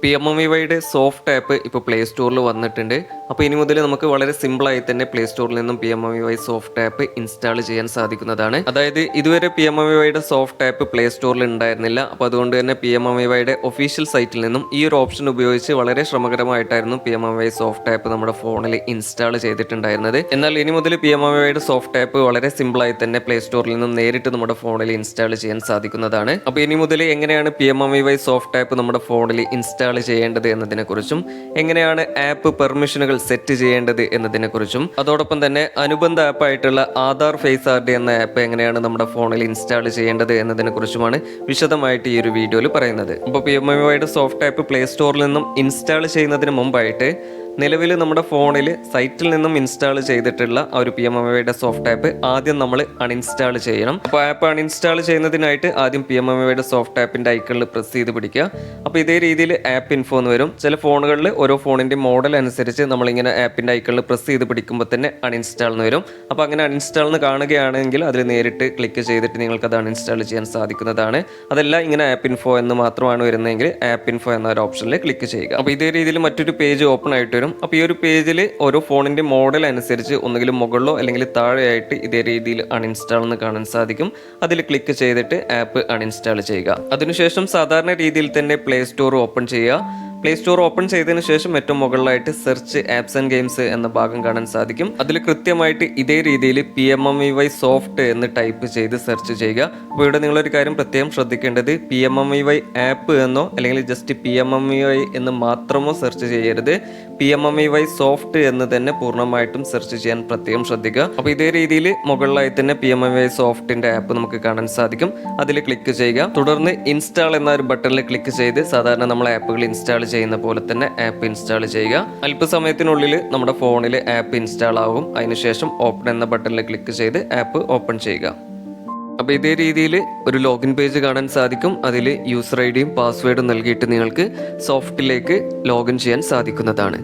PMMYയുടെ soft app ഇപ്പോൾ play സ്റ്റോറിൽ വന്നിട്ടുണ്ട്. അപ്പോൾ ഇനി മുതൽ നമുക്ക് വളരെ സിമ്പിളായി തന്നെ പ്ലേ സ്റ്റോറിൽ നിന്നും PMMY സോഫ്റ്റ് ആപ്പ് ഇൻസ്റ്റാൾ ചെയ്യാൻ സാധിക്കുന്നതാണ്. അതായത് ഇതുവരെ PMMYയുടെ സോഫ്റ്റ് ആപ്പ് പ്ലേ സ്റ്റോറിൽ ഉണ്ടായിരുന്നില്ല. അപ്പോൾ അതുകൊണ്ട് തന്നെ PMMYയുടെ ഒഫീഷ്യൽ സൈറ്റിൽ നിന്നും ഈ ഒരു ഓപ്ഷൻ ഉപയോഗിച്ച് വളരെ ശ്രമകരമായിട്ടായിരുന്നു PMMY സോഫ്റ്റ് ആപ്പ് നമ്മുടെ ഫോണിൽ ഇൻസ്റ്റാൾ ചെയ്തിട്ടുണ്ടായിരുന്നത്. എന്നാൽ ഇനി മുതൽ PMMYയുടെ സോഫ്റ്റ് ആപ്പ് വളരെ സിമ്പിളായി തന്നെ പ്ലേ സ്റ്റോറിൽ നിന്നും നേരിട്ട് നമ്മുടെ ഫോണിൽ ഇൻസ്റ്റാൾ ചെയ്യാൻ സാധിക്കുന്നതാണ്. അപ്പോൾ ഇനി മുതൽ എങ്ങനെയാണ് PMMY സോഫ്റ്റ് ആപ്പ് നമ്മുടെ ഫോണിൽ ഇൻസ്റ്റാൾ ചെയ്യേണ്ടത് എന്നതിനെക്കുറിച്ചും എങ്ങനെയാണ് ആപ്പ് പെർമിഷനുകൾ സെറ്റ് ചെയ്യേണ്ടത് എന്നതിനെക്കുറിച്ചും അതോടൊപ്പം തന്നെ അനുബന്ധ ആപ്പായിട്ടുള്ള ആധാർ ഫേസ് ആർഡി എന്ന ആപ്പ് എങ്ങനെയാണ് നമ്മുടെ ഫോണിൽ ഇൻസ്റ്റാൾ ചെയ്യേണ്ടത് എന്നതിനെക്കുറിച്ചുമാണ് വിശദമായിട്ട് ഈ ഒരു വീഡിയോയിൽ പറയുന്നത്. അപ്പോൾ PMMYയുടെ സോഫ്റ്റ് ആപ്പ് പ്ലേ സ്റ്റോറിൽ നിന്നും ഇൻസ്റ്റാൾ ചെയ്യുന്നതിന് മുമ്പായിട്ട് നിലവിൽ നമ്മുടെ ഫോണിൽ സൈറ്റിൽ നിന്നും ഇൻസ്റ്റാൾ ചെയ്തിട്ടുള്ള ആ ഒരു PMMYയുടെ സോഫ്റ്റ് ആപ്പ് ആദ്യം നമ്മൾ അൺഇൻസ്റ്റാൾ ചെയ്യണം. അപ്പോൾ ആപ്പ് അൺഇൻസ്റ്റാൾ ചെയ്യുന്നതിനായിട്ട് ആദ്യം PMMYയുടെ സോഫ്റ്റ് ആപ്പിൻ്റെ ഐക്കണിൽ പ്രസ് ചെയ്ത് പിടിക്കുക. അപ്പോൾ ഇതേ രീതിയിൽ ആപ്പ് ഇൻഫോ എന്ന് വരും. ചില ഫോണുകളിൽ ഓരോ ഫോണിൻ്റെ മോഡൽ അനുസരിച്ച് നമ്മളിങ്ങനെ ആപ്പിൻ്റെ ഐക്കണിൽ പ്രസ് ചെയ്ത് പിടിക്കുമ്പോൾ തന്നെ അൺഇൻസ്റ്റാൾ എന്ന് വരും. അപ്പോൾ അങ്ങനെ അൺഇൻസ്റ്റാൾ എന്ന് കാണുകയാണെങ്കിൽ അതിൽ നേരിട്ട് ക്ലിക്ക് ചെയ്തിട്ട് നിങ്ങൾക്ക് അത് അൺഇൻസ്റ്റാൾ ചെയ്യാൻ സാധിക്കുന്നതാണ്. അതല്ല ഇങ്ങനെ ആപ്പ് ഇൻഫോ എന്ന് മാത്രമാണ് വരുന്നതെങ്കിൽ ആപ്പ് ഇൻഫോ എന്ന ഒരു ഓപ്ഷനിൽ ക്ലിക്ക് ചെയ്യുക. അപ്പോൾ ഇതേ രീതിയിൽ മറ്റൊരു പേജ് ഓപ്പൺ ആയിട്ട്. അപ്പോൾ ഈ ഒരു പേജിൽ ഓരോ ഫോണിന്റെ മോഡൽ അനുസരിച്ച് ഒന്നുകിൽ മുകളിലോ അല്ലെങ്കിൽ താഴെയായിട്ട് ഇതേ രീതിയിൽ അൺഇൻസ്റ്റാൾ എന്ന് കാണാൻ സാധിക്കും. അതിൽ ക്ലിക്ക് ചെയ്തിട്ട് ആപ്പ് അൺഇൻസ്റ്റാൾ ചെയ്യുക. അതിനുശേഷം സാധാരണ രീതിയിൽ തന്നെ പ്ലേ സ്റ്റോർ ഓപ്പൺ ചെയ്യുക. പ്ലേ സ്റ്റോർ ഓപ്പൺ ചെയ്തതിന് ശേഷം ഏറ്റവും മുകളിലായിട്ട് സെർച്ച് ആപ്സ് ആൻഡ് ഗെയിംസ് എന്ന ഭാഗം കാണാൻ സാധിക്കും. അതിൽ കൃത്യമായിട്ട് ഇതേ രീതിയിൽ PMMY സോഫ്റ്റ് എന്ന് ടൈപ്പ് ചെയ്ത് സെർച്ച് ചെയ്യുക. അപ്പോൾ ഇവിടെ നിങ്ങളൊരു കാര്യം പ്രത്യേകം ശ്രദ്ധിക്കേണ്ടത് PMMY ആപ്പ് എന്നോ അല്ലെങ്കിൽ ജസ്റ്റ് PMMY എന്ന് മാത്രമോ സെർച്ച് ചെയ്യരുത്. PMMY സോഫ്റ്റ് എന്ന് തന്നെ പൂർണ്ണമായിട്ടും സെർച്ച് ചെയ്യാൻ പ്രത്യേകം ശ്രദ്ധിക്കുക. അപ്പോൾ ഇതേ രീതിയിൽ മുകളിലായി തന്നെ PMMY സോഫ്റ്റിന്റെ ആപ്പ് നമുക്ക് കാണാൻ സാധിക്കും. അതിൽ ക്ലിക്ക് ചെയ്യുക. തുടർന്ന് ഇൻസ്റ്റാൾ എന്ന ഒരു ബട്ടണിൽ ക്ലിക്ക് ചെയ്ത് സാധാരണ നമ്മൾ ആപ്പുകൾ ഇൻസ്റ്റാൾ ചെയ്യുന്ന പോലെ തന്നെ ആപ്പ് ഇൻസ്റ്റാൾ ചെയ്യുക. അല്പസമയത്തിനുള്ളിൽ നമ്മുടെ ഫോണിൽ ആപ്പ് ഇൻസ്റ്റാൾ ആകും. അതിനുശേഷം ഓപ്പൺ എന്ന ബട്ടണിൽ ക്ലിക്ക് ചെയ്ത് ആപ്പ് ഓപ്പൺ ചെയ്യുക. അപ്പോൾ ഇതേ രീതിയിൽ ഒരു ലോഗിൻ പേജ് കാണാൻ സാധിക്കും. അതിൽ യൂസർ ഐഡിയും പാസ്വേഡും നൽകിയിട്ട് നിങ്ങൾക്ക് സോഫ്റ്റിലേക്ക് ലോഗിൻ ചെയ്യാൻ സാധിക്കുന്നതാണ്.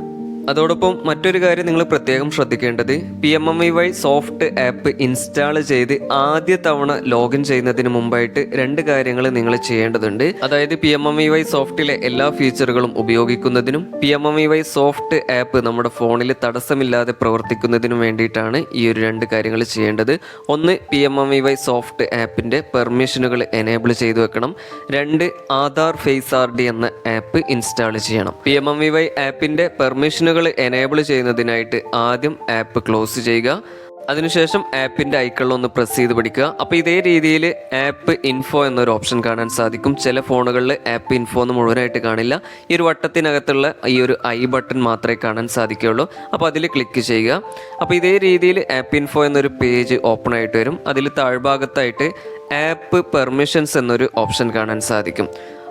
അതോടൊപ്പം മറ്റൊരു കാര്യം നിങ്ങൾ പ്രത്യേകം ശ്രദ്ധിക്കേണ്ടത് PMMY സോഫ്റ്റ് ആപ്പ് ഇൻസ്റ്റാൾ ചെയ്ത് ആദ്യ തവണ ലോഗിൻ ചെയ്യുന്നതിന് മുമ്പായിട്ട് രണ്ട് കാര്യങ്ങൾ നിങ്ങൾ ചെയ്യേണ്ടതുണ്ട്. അതായത് PMMY സോഫ്റ്റിലെ എല്ലാ ഫീച്ചറുകളും ഉപയോഗിക്കുന്നതിനും PMMY സോഫ്റ്റ് ആപ്പ് നമ്മുടെ ഫോണിൽ തടസ്സമില്ലാതെ പ്രവർത്തിക്കുന്നതിനും വേണ്ടിയിട്ടാണ് ഈ ഒരു രണ്ട് കാര്യങ്ങൾ ചെയ്യേണ്ടത്. ഒന്ന്, PMMY സോഫ്റ്റ് ആപ്പിൻ്റെ പെർമിഷനുകൾ എനേബിൾ ചെയ്തു വെക്കണം. രണ്ട്, ആധാർ ഫേസ് ആർഡി എന്ന ആപ്പ് ഇൻസ്റ്റാൾ ചെയ്യണം. PMMY ആപ്പിൻ്റെ പെർമിഷനുകൾ എനേബിൾ ചെയ്യുന്നതിനായിട്ട് ആദ്യം ആപ്പ് ക്ലോസ് ചെയ്യുക. അതിനുശേഷം ആപ്പിൻ്റെ ഐക്കണിൽ ഒന്ന് പ്രസ് ചെയ്ത് പിടിക്കുക. അപ്പോൾ ഇതേ രീതിയിൽ ആപ്പ് ഇൻഫോ എന്നൊരു ഓപ്ഷൻ കാണാൻ സാധിക്കും. ചില ഫോണുകളിൽ ആപ്പ് ഇൻഫോ എന്ന് മുഴുവനായിട്ട് കാണില്ല. ഈ ഒരു വട്ടത്തിനകത്തുള്ള ഈ ഒരു ഐ ബട്ടൺ മാത്രമേ കാണാൻ സാധിക്കുകയുള്ളൂ. അപ്പോൾ അതിൽ ക്ലിക്ക് ചെയ്യുക. അപ്പോൾ ഇതേ രീതിയിൽ ആപ്പ് ഇൻഫോ എന്നൊരു പേജ് ഓപ്പൺ ആയിട്ട് വരും. അതിൽ താഴ്ഭാഗത്തായിട്ട് ആപ്പ് പെർമിഷൻസ് എന്നൊരു ഓപ്ഷൻ കാണാൻ സാധിക്കും.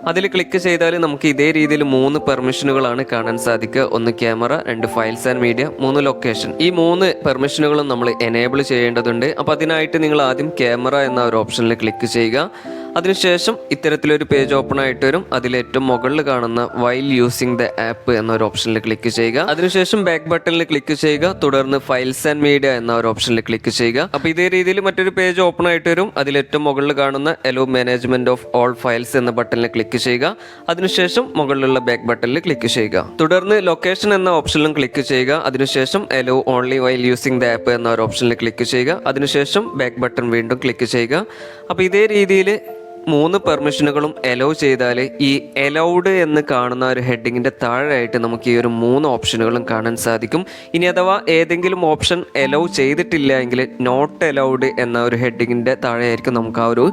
അതിൽ ക്ലിക്ക് ചെയ്താൽ നമുക്ക് ഇതേ രീതിയിൽ 3 പെർമിഷനുകളാണ് കാണാൻ സാധിക്കുക. ഒന്ന് camera, 2 files and media, 3 location. ഈ 3 പെർമിഷനുകളും നമ്മൾ എനേബിൾ ചെയ്യേണ്ടതുണ്ട്. അപ്പോൾ അതിനായിട്ട് നിങ്ങൾ ആദ്യം ക്യാമറ എന്ന ഒരു ഓപ്ഷനിൽ ക്ലിക്ക് ചെയ്യുക. അതിനുശേഷം ഇത്തരത്തിലൊരു പേജ് ഓപ്പൺ ആയിട്ട് വരും. അതിൽ ഏറ്റവും മുകളിൽ കാണുന്ന വൈൽ യൂസിങ് ദ ആപ്പ് എന്നൊരു ഓപ്ഷനിൽ ക്ലിക്ക് ചെയ്യുക. അതിനുശേഷം ബാക്ക് ബട്ടണിൽ ക്ലിക്ക് ചെയ്യുക. തുടർന്ന് ഫയൽസ് ആൻഡ് മീഡിയ എന്ന ഒരു ഓപ്ഷനിൽ ക്ലിക്ക് ചെയ്യുക. അപ്പോൾ ഇതേ രീതിയിൽ മറ്റൊരു പേജ് ഓപ്പൺ ആയിട്ട് വരും. അതിൽ ഏറ്റവും മുകളിൽ കാണുന്ന എലോ മാനേജ്മെന്റ് ഓഫ് ഓൾ ഫയൽസ് എന്ന ബട്ടണിൽ ക്ലിക്ക് ചെയ്യുക. അതിനുശേഷം മുകളിലുള്ള ബാക്ക് ബട്ടണിൽ ക്ലിക്ക് ചെയ്യുക. തുടർന്ന് ലൊക്കേഷൻ എന്ന ഓപ്ഷനിലും ക്ലിക്ക് ചെയ്യുക. അതിനുശേഷം allow only while using the app എന്ന ഒരു ഓപ്ഷനിൽ ക്ലിക്ക് ചെയ്യുക. അതിനുശേഷം ബാക്ക് ബട്ടൺ വീണ്ടും ക്ലിക്ക് ചെയ്യുക. അപ്പോൾ ഇതേ രീതിയിൽ 3 പെർമിഷനുകളും എലോ ചെയ്താൽ ഈ എലൗഡ് എന്ന് കാണുന്ന ഒരു ഹെഡിങ്ങിൻ്റെ താഴെയായിട്ട് നമുക്ക് ഈ ഒരു 3 ഓപ്ഷനുകളും കാണാൻ സാധിക്കും. ഇനി അഥവാ ഏതെങ്കിലും ഓപ്ഷൻ എലോ ചെയ്തിട്ടില്ല എങ്കിൽ നോട്ട് എലൗഡ് എന്ന ഒരു ഹെഡിങ്ങിൻ്റെ താഴെയായിരിക്കും നമുക്ക് ആ ഒരു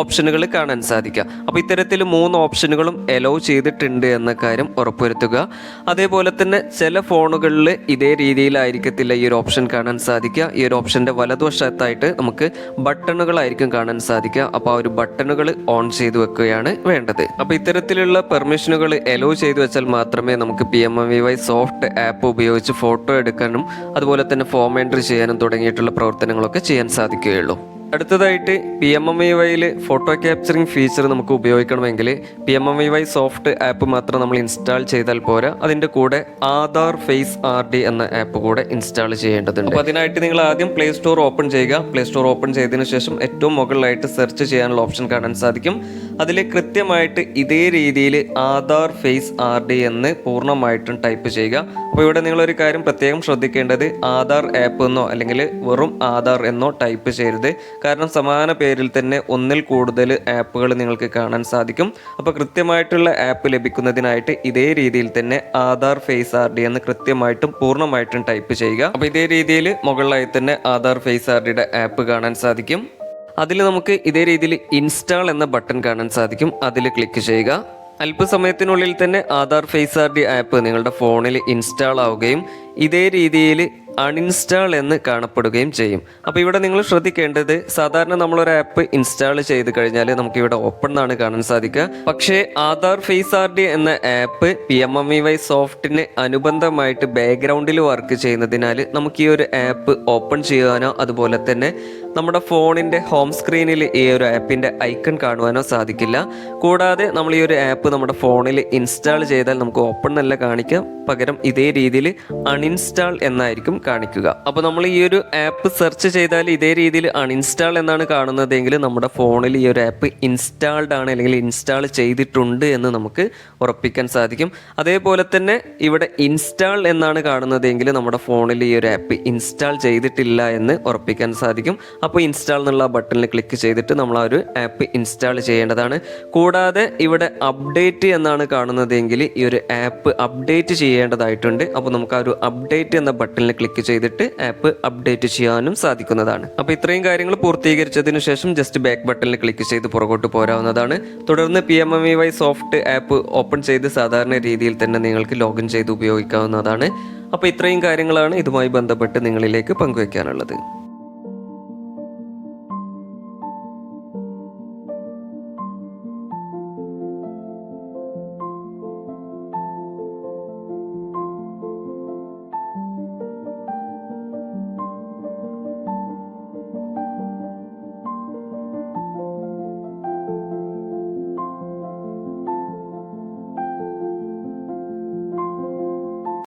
ഓപ്ഷനുകൾ കാണാൻ സാധിക്കുക. അപ്പോൾ ഇത്തരത്തിൽ 3 ഓപ്ഷനുകളും എലോ ചെയ്തിട്ടുണ്ട് എന്ന കാര്യം ഉറപ്പുവരുത്തുക. അതേപോലെ തന്നെ ചില ഫോണുകളിൽ ഇതേ രീതിയിലായിരിക്കത്തില്ല ഈ ഒരു ഓപ്ഷൻ കാണാൻ സാധിക്കുക. ഈ ഒരു ഓപ്ഷൻ്റെ വലതുവശത്തായിട്ട് നമുക്ക് ബട്ടണുകളായിരിക്കും കാണാൻ സാധിക്കുക. അപ്പോൾ ആ ഒരു ബട്ടണുകൾ ഓൺ ചെയ്തു വെക്കുകയാണ് വേണ്ടത്. അപ്പോൾ ഇത്തരത്തിലുള്ള പെർമിഷനുകൾ എലോ ചെയ്തു വെച്ചാൽ മാത്രമേ നമുക്ക് PMMY സോഫ്റ്റ് ആപ്പ് ഉപയോഗിച്ച് ഫോട്ടോ എടുക്കാനും അതുപോലെ തന്നെ ഫോം എൻട്രി ചെയ്യാനും തുടങ്ങിയിട്ടുള്ള പ്രവർത്തനങ്ങളൊക്കെ ചെയ്യാൻ സാധിക്കുകയുള്ളൂ. അടുത്തതായിട്ട് PMMYയിൽ ഫോട്ടോ ക്യാപ്ചറിങ് ഫീച്ചർ നമുക്ക് ഉപയോഗിക്കണമെങ്കിൽ PMMY സോഫ്റ്റ് ആപ്പ് മാത്രം നമ്മൾ ഇൻസ്റ്റാൾ ചെയ്താൽ പോരാ, അതിൻ്റെ കൂടെ ആധാർ ഫേസ് ആർഡി എന്ന ആപ്പ് കൂടെ ഇൻസ്റ്റാൾ ചെയ്യേണ്ടതുണ്ട്. അപ്പോൾ അതിനായിട്ട് നിങ്ങൾ ആദ്യം പ്ലേ സ്റ്റോർ ഓപ്പൺ ചെയ്യുക. പ്ലേ സ്റ്റോർ ഓപ്പൺ ചെയ്തതിനു ശേഷം ഏറ്റവും മുകളിലായിട്ട് സെർച്ച് ചെയ്യാനുള്ള ഓപ്ഷൻ കാണാൻ സാധിക്കും. അതിൽ കൃത്യമായിട്ട് ഇതേ രീതിയിൽ ആധാർ ഫേസ് RD എന്ന് പൂർണ്ണമായിട്ടും ടൈപ്പ് ചെയ്യുക. അപ്പോൾ ഇവിടെ നിങ്ങളൊരു കാര്യം പ്രത്യേകം ശ്രദ്ധിക്കേണ്ടത് ആധാർ ആപ്പ് എന്നോ അല്ലെങ്കിൽ വെറും ആധാർ എന്നോ ടൈപ്പ് ചെയ്യരുത്. കാരണം സമാന പേരിൽ തന്നെ ഒന്നിൽ കൂടുതൽ ആപ്പുകൾ നിങ്ങൾക്ക് കാണാൻ സാധിക്കും. അപ്പോൾ കൃത്യമായിട്ടുള്ള ആപ്പ് ലഭിക്കുന്നതിനായിട്ട് ഇതേ രീതിയിൽ തന്നെ ആധാർ ഫേസ് RD എന്ന് കൃത്യമായിട്ടും പൂർണ്ണമായിട്ടും ടൈപ്പ് ചെയ്യുക. അപ്പോൾ ഇതേ രീതിയിൽ മുകളിലായി തന്നെ ആധാർ ഫേസ് RDയുടെ ആപ്പ് കാണാൻ സാധിക്കും. അതിൽ നമുക്ക് ഇതേ രീതിയിൽ ഇൻസ്റ്റാൾ എന്ന ബട്ടൺ കാണാൻ സാധിക്കും. അതിൽ ക്ലിക്ക് ചെയ്യുക. അല്പസമയത്തിനുള്ളിൽ തന്നെ ആധാർ ഫേസ് RD ആപ്പ് നിങ്ങളുടെ ഫോണിൽ ഇൻസ്റ്റാൾ ആവുകയും ഇതേ രീതിയിൽ അൺഇൻസ്റ്റാൾ എന്ന് കാണപ്പെടുകയും ചെയ്യും. അപ്പോൾ ഇവിടെ നിങ്ങൾ ശ്രദ്ധിക്കേണ്ടത്, സാധാരണ നമ്മളൊരു ആപ്പ് ഇൻസ്റ്റാൾ ചെയ്ത് കഴിഞ്ഞാൽ നമുക്ക് ഇവിടെ ഓപ്പൺ എന്നാണ് കാണാൻ സാധിക്കുക. പക്ഷേ ആധാർ ഫേസ് RD എന്ന ആപ്പ് PMMEY സോഫ്റ്റിന് അനുബന്ധമായിട്ട് ബാക്ക്ഗ്രൗണ്ടിൽ വർക്ക് ചെയ്യുന്നതിനാൽ നമുക്ക് ഈ ഒരു ആപ്പ് ഓപ്പൺ ചെയ്യാനോ അതുപോലെ തന്നെ നമ്മുടെ ഫോണിൻ്റെ ഹോം സ്ക്രീനിൽ ഈ ഒരു ആപ്പിൻ്റെ ഐക്കൺ കാണുവാനോ സാധിക്കില്ല. കൂടാതെ നമ്മൾ ഈ ഒരു ആപ്പ് നമ്മുടെ ഫോണിൽ ഇൻസ്റ്റാൾ ചെയ്താൽ നമുക്ക് ഓപ്പൺ എന്നല്ല കാണിക്കുക, പകരം ഇതേ രീതിയിൽ അൺഇൻസ്റ്റാൾ എന്നായിരിക്കും കാണിക്കുക. അപ്പോൾ നമ്മൾ ഈ ഒരു ആപ്പ് സെർച്ച് ചെയ്താൽ ഇതേ രീതിയിൽ അൺഇൻസ്റ്റാൾ എന്നാണ് കാണുന്നതെങ്കിൽ നമ്മുടെ ഫോണിൽ ഈ ഒരു ആപ്പ് ഇൻസ്റ്റാൾഡ് ആണ് അല്ലെങ്കിൽ ഇൻസ്റ്റാൾ ചെയ്തിട്ടുണ്ട് എന്ന് നമുക്ക് ഉറപ്പിക്കാൻ സാധിക്കും. അതേപോലെ തന്നെ ഇവിടെ ഇൻസ്റ്റാൾ എന്നാണ് കാണുന്നതെങ്കിൽ നമ്മുടെ ഫോണിൽ ഈ ഒരു ആപ്പ് ഇൻസ്റ്റാൾ ചെയ്തിട്ടില്ല എന്ന് ഉറപ്പിക്കാൻ സാധിക്കും. അപ്പോൾ ഇൻസ്റ്റാൾ എന്നുള്ള ബട്ടണിൽ ക്ലിക്ക് ചെയ്തിട്ട് നമ്മൾ ആ ഒരു ആപ്പ് ഇൻസ്റ്റാൾ ചെയ്യേണ്ടതാണ്. കൂടാതെ ഇവിടെ അപ്ഡേറ്റ് എന്നാണ് കാണുന്നതെങ്കിൽ ഈ ഒരു ആപ്പ് അപ്ഡേറ്റ് ചെയ്യേണ്ടതായിട്ടുണ്ട്. അപ്പോൾ നമുക്ക് ആ ഒരു അപ്ഡേറ്റ് എന്ന ബട്ടണിൽ ക്ലിക്ക് ചെയ്തിട്ട് ആപ്പ് അപ്ഡേറ്റ് ചെയ്യാനും സാധിക്കുന്നതാണ്. അപ്പോൾ ഇത്രയും കാര്യങ്ങൾ പൂർത്തീകരിച്ചതിന് ശേഷം ജസ്റ്റ് ബാക്ക് ബട്ടണിൽ ക്ലിക്ക് ചെയ്ത് പുറകോട്ട് പോരാവുന്നതാണ്. തുടർന്ന് PMMEY സോഫ്റ്റ് ആപ്പ് ഓപ്പൺ ചെയ്ത് സാധാരണ രീതിയിൽ തന്നെ നിങ്ങൾക്ക് ലോഗിൻ ചെയ്ത് ഉപയോഗിക്കാവുന്നതാണ്. അപ്പോൾ ഇത്രയും കാര്യങ്ങളാണ് ഇതുമായി ബന്ധപ്പെട്ട് നിങ്ങളിലേക്ക് പങ്കുവയ്ക്കാനുള്ളത്.